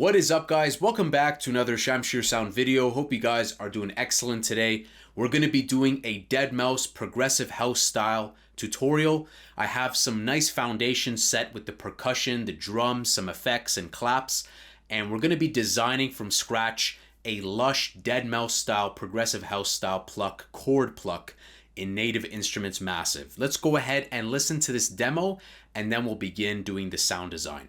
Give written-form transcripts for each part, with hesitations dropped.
What is up, guys? Welcome back to another Shamshir Sound video. Hope you guys are doing excellent today. We're going to be doing a Deadmau5 progressive house style tutorial. I have some nice foundations set with the percussion, the drums, some effects and claps, and we're going to be designing from scratch a lush Deadmau5 style progressive house style pluck, chord pluck in Native Instruments Massive. Let's go ahead and listen to this demo, and then we'll begin doing the sound design.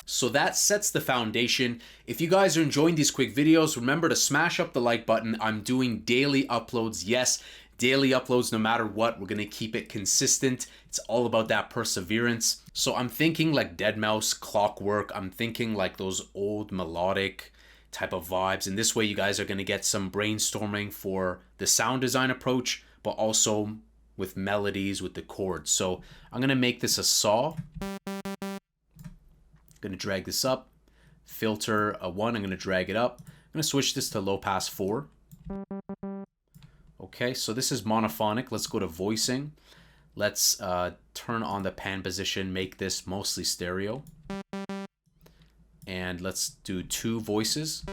So that sets the foundation. If you guys are enjoying these quick videos, remember to smash up the like button. I'm doing daily uploads. Yes, daily uploads no matter what. We're going to keep it consistent. It's all about that perseverance. So I'm thinking like Deadmau5, Clockwork. I'm thinking like those old melodic type of vibes. And this way you guys are going to get some brainstorming for the sound design approach, but also with melodies, with the chords. So I'm going to make this a saw. Going to drag this up, filter a 1, I'm going to drag it up. I'm going to switch this to Lowpass 4. Okay, so this is monophonic. Let's go to voicing. Let's turn on the pan position, make this mostly stereo. And let's do 2 voices.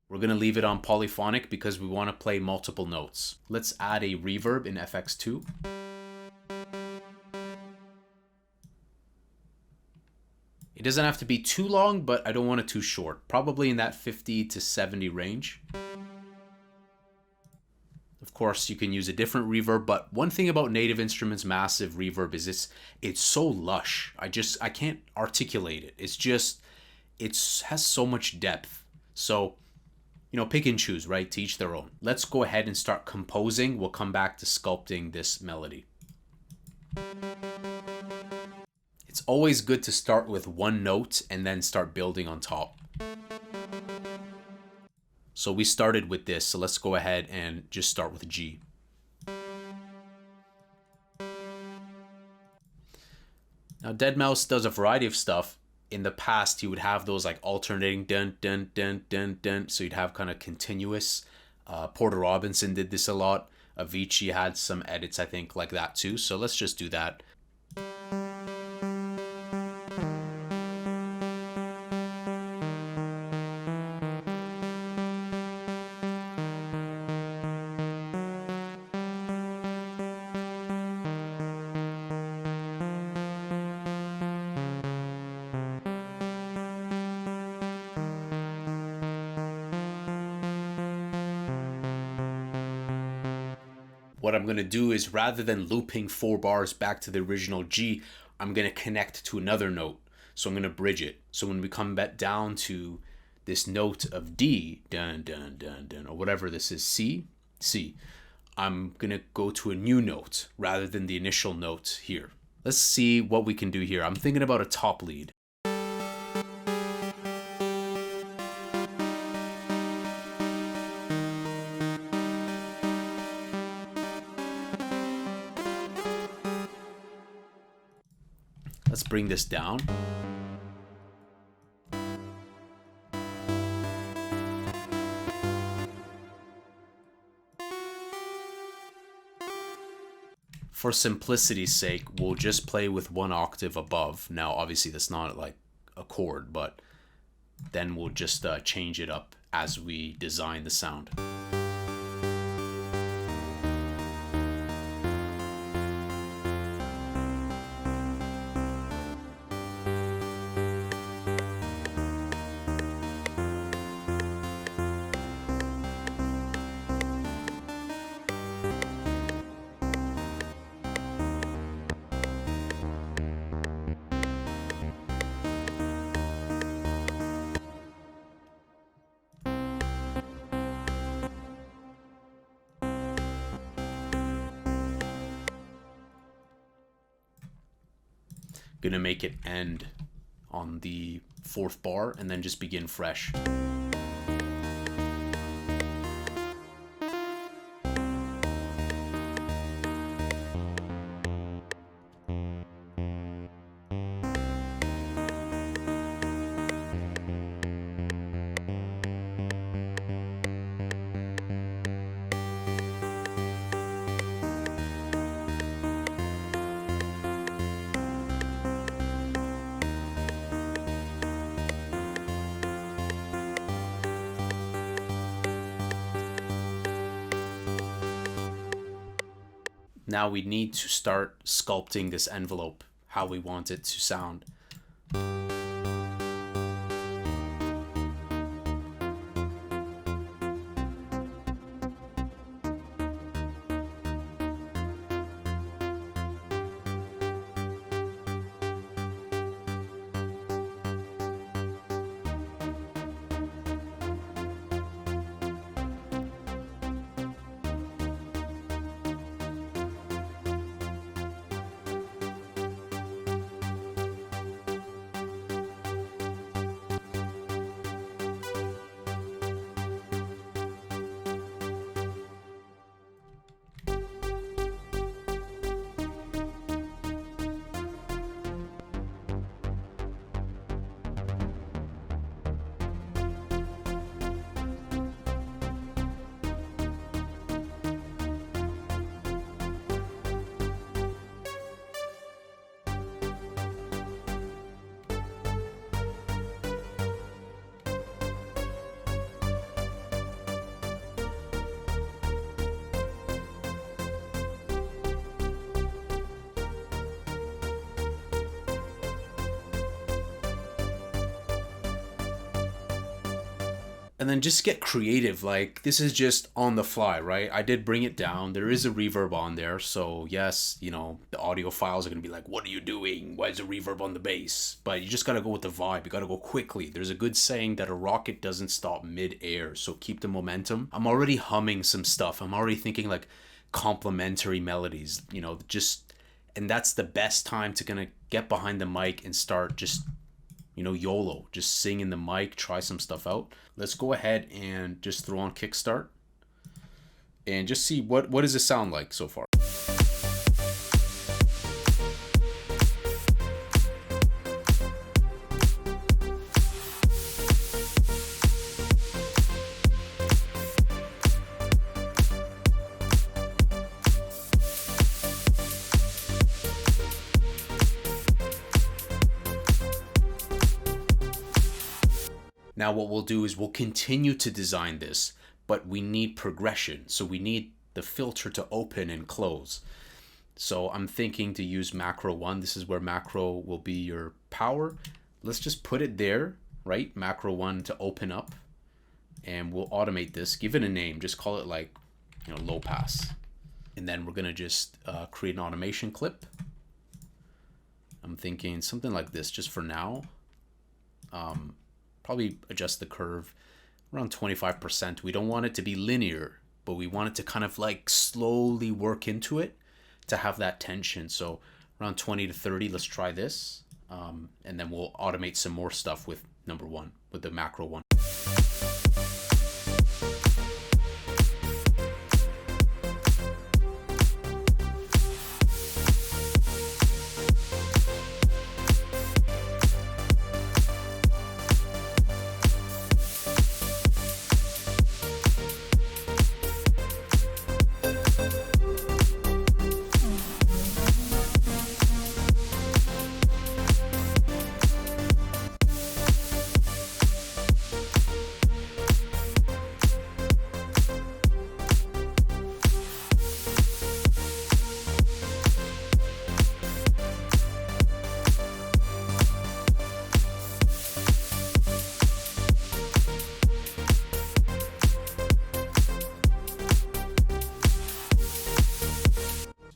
We're going to leave it on polyphonic because we want to play multiple notes. Let's add a reverb in FX2. It doesn't have to be too long, but I don't want it too short. Probably in that 50 to 70 range. Of course, you can use a different reverb, but one thing about Native Instruments Massive reverb is it's so lush. I can't articulate it. It has so much depth. So, you know, pick and choose, right? To each their own. Let's go ahead and start composing. We'll come back to sculpting this melody. It's always good to start with one note and then start building on top. So we started with this, so let's go ahead and just start with G. Now Deadmau5 does a variety of stuff. In the past, he would have those like alternating dun dun dun dun dun, so you'd have kind of continuous. Porter Robinson did this a lot. Avicii had some edits, I think, like that too. So let's just do that. What I'm going to do is, rather than looping 4 bars back to the original G, I'm going to connect to another note. So I'm going to bridge it. So when we come back down to this note of D, dun dun dun dun, or whatever this is, C, I'm going to go to a new note rather than the initial note here. Let's see what we can do here. I'm thinking about a top lead. Let's bring this down. For simplicity's sake, we'll just play with 1 octave above. Now, obviously, that's not like a chord, but then we'll just change it up as we design the sound. Gonna make it end on the 4th bar and then just begin fresh. Now we need to start sculpting this envelope how we want it to sound. And then just get creative. Like, this is just on the fly, right? I did bring it down. There is a reverb on there. So yes, you know, the audio files are going to be like, what are you doing? Why is there reverb on the bass? But you just got to go with the vibe. You got to go quickly. There's a good saying that a rocket doesn't stop mid-air. So keep the momentum. I'm already humming some stuff. I'm already thinking like complementary melodies, you know, just, and that's the best time to kind of get behind the mic and start just, you know, YOLO, just sing in the mic, try some stuff out. Let's go ahead and just throw on Kickstart and just see what does it sound like so far. Now what we'll do is we'll continue to design this, but we need progression. So we need the filter to open and close. So I'm thinking to use macro 1. This is where macro will be your power. Let's just put it there, right? Macro 1 to open up. And we'll automate this. Give it a name. Just call it like, you know, low pass. And then we're going to just create an automation clip. I'm thinking something like this just for now. Probably adjust the curve around 25%. We don't want it to be linear, but we want it to kind of like slowly work into it to have that tension. So around 20 to 30, let's try this. And then we'll automate some more stuff with number 1, with the macro 1.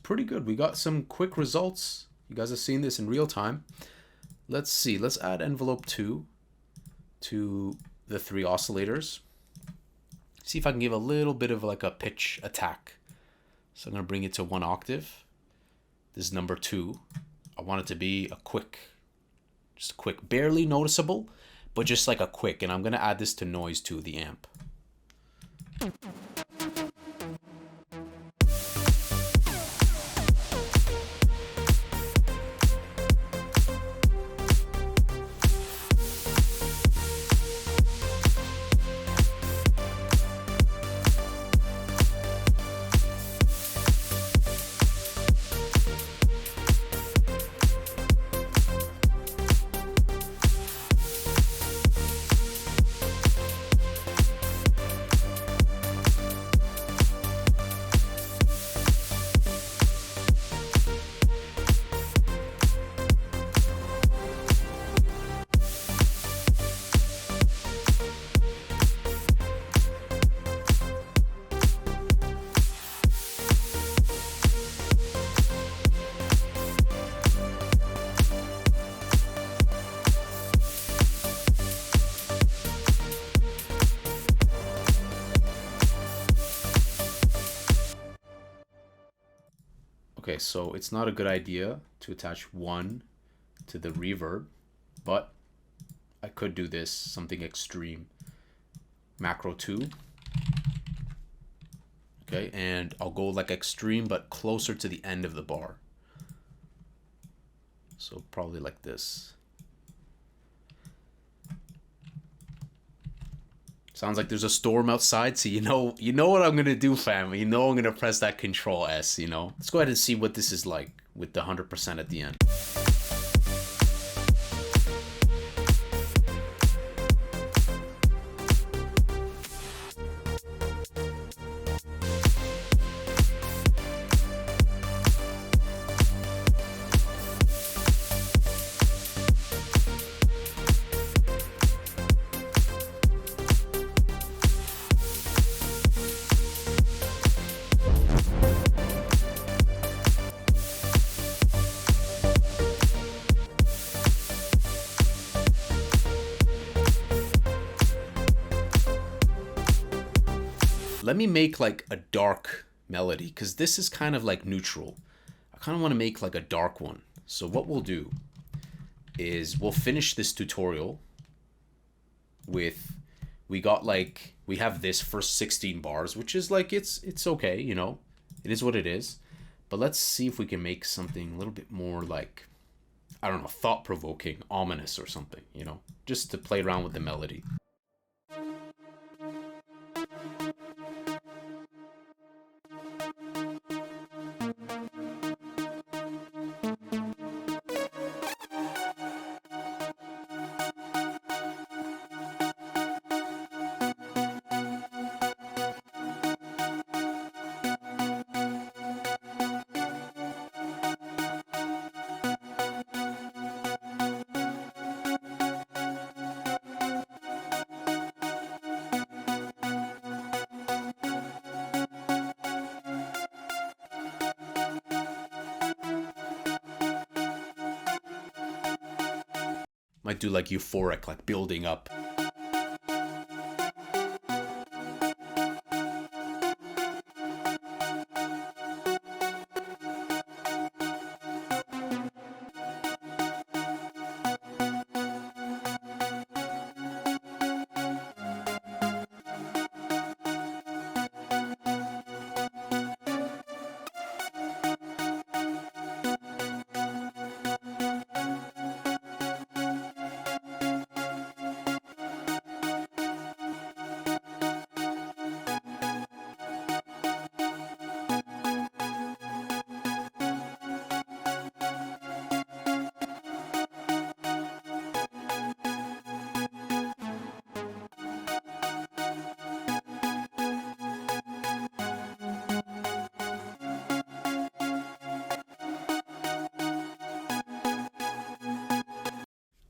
Pretty good. We got some quick results. You guys have seen this in real time. Let's see. Let's add envelope 2 to the 3 oscillators. See if I can give a little bit of like a pitch attack. So I'm going to bring it to 1 octave. This is number 2. I want it to be a quick, just a quick, barely noticeable, but just like a quick. And I'm going to add this to noise to the amp. Okay, so it's not a good idea to attach 1 to the reverb, but I could do this, something extreme. Macro 2. Okay, and I'll go like extreme, but closer to the end of the bar. So probably like this. Sounds like there's a storm outside, so you know what I'm gonna do, fam. You know I'm gonna press that Control S, you know. Let's go ahead and see what this is like with the 100% at the end. Let me make like a dark melody, because this is kind of like neutral. I kind of want to make like a dark one. So what we'll do is we'll finish this tutorial with, we have this first 16 bars, which is like, it's okay, you know, it is what it is. But let's see if we can make something a little bit more like, I don't know, thought-provoking, ominous or something, you know, just to play around with the melody. Might do like euphoric, like building up.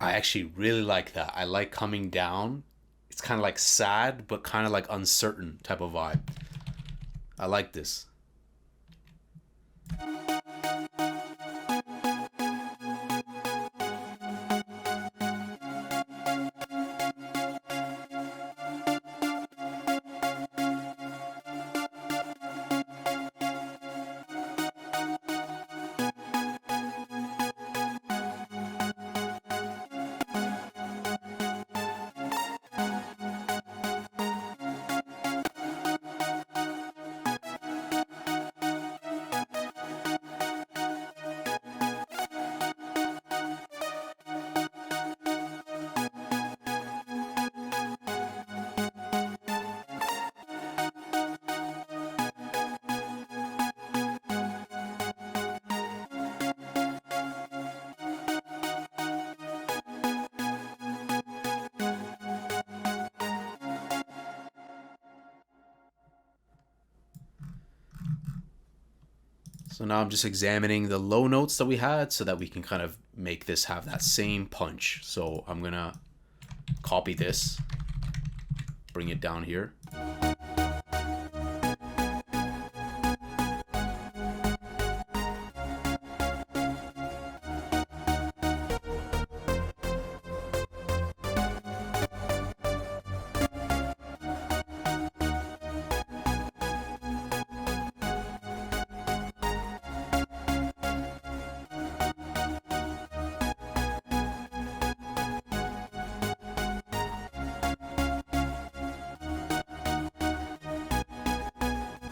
I actually really like that. I like coming down. It's kind of like sad, but kind of like uncertain type of vibe. I like this. So now I'm just examining the low notes that we had so that we can kind of make this have that same punch. So I'm gonna copy this, bring it down here.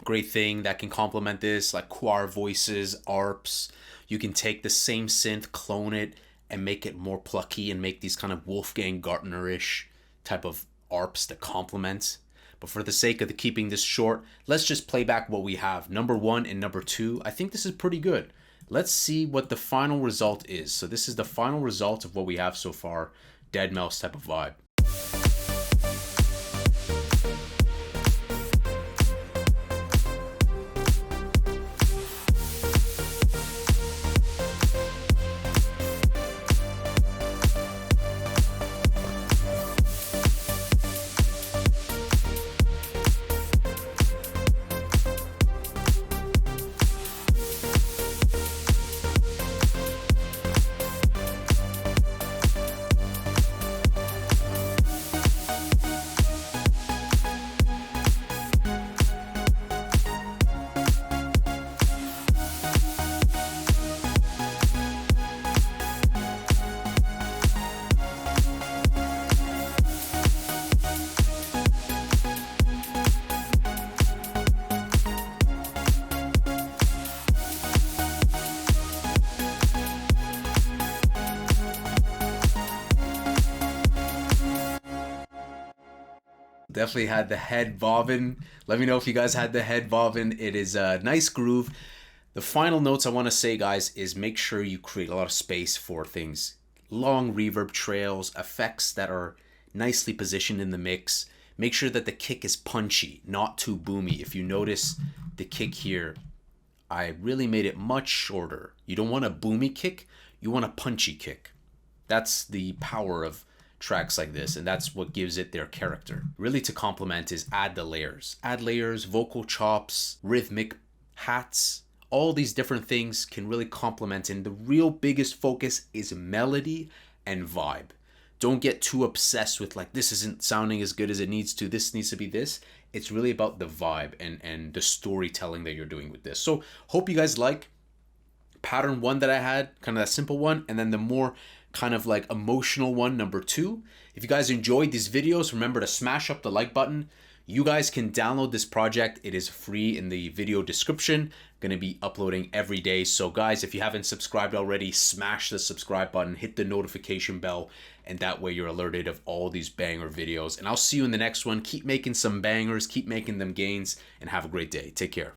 great thing that can complement this, like choir voices, arps. You can take the same synth, clone it, and make it more plucky and make these kind of Wolfgang Gartner-ish type of arps that complement. But for the sake of keeping this short, let's just play back what we have. Number 1 and number 2. I think this is pretty good. Let's see what the final result is. So this is the final result of what we have so far. Deadmau5 type of vibe. Definitely had the head bobbing. Let me know if you guys had the head bobbing. It is a nice groove. The final notes I want to say, guys, is make sure you create a lot of space for things. Long reverb trails, effects that are nicely positioned in the mix. Make sure that the kick is punchy, not too boomy. If you notice the kick here, I really made it much shorter. You don't want a boomy kick, you want a punchy kick. That's the power of tracks like this, and that's what gives it their character. Really, to complement is add the layers. Add layers, vocal chops, rhythmic hats, all these different things can really complement, and the real biggest focus is melody and vibe. Don't get too obsessed with like, this isn't sounding as good as it needs to, this needs to be this. It's really about the vibe and the storytelling that you're doing with this. So hope you guys like pattern 1 that I had, kind of that simple one, and then the more kind of like emotional one, number 2. If you guys enjoyed these videos, remember to smash up the like button. You guys can download this project. It is free in the video description. I'm going to be uploading every day. So guys, if you haven't subscribed already, smash the subscribe button, hit the notification bell, and that way you're alerted of all these banger videos. And I'll see you in the next one. Keep making some bangers, keep making them gains, and have a great day. Take care.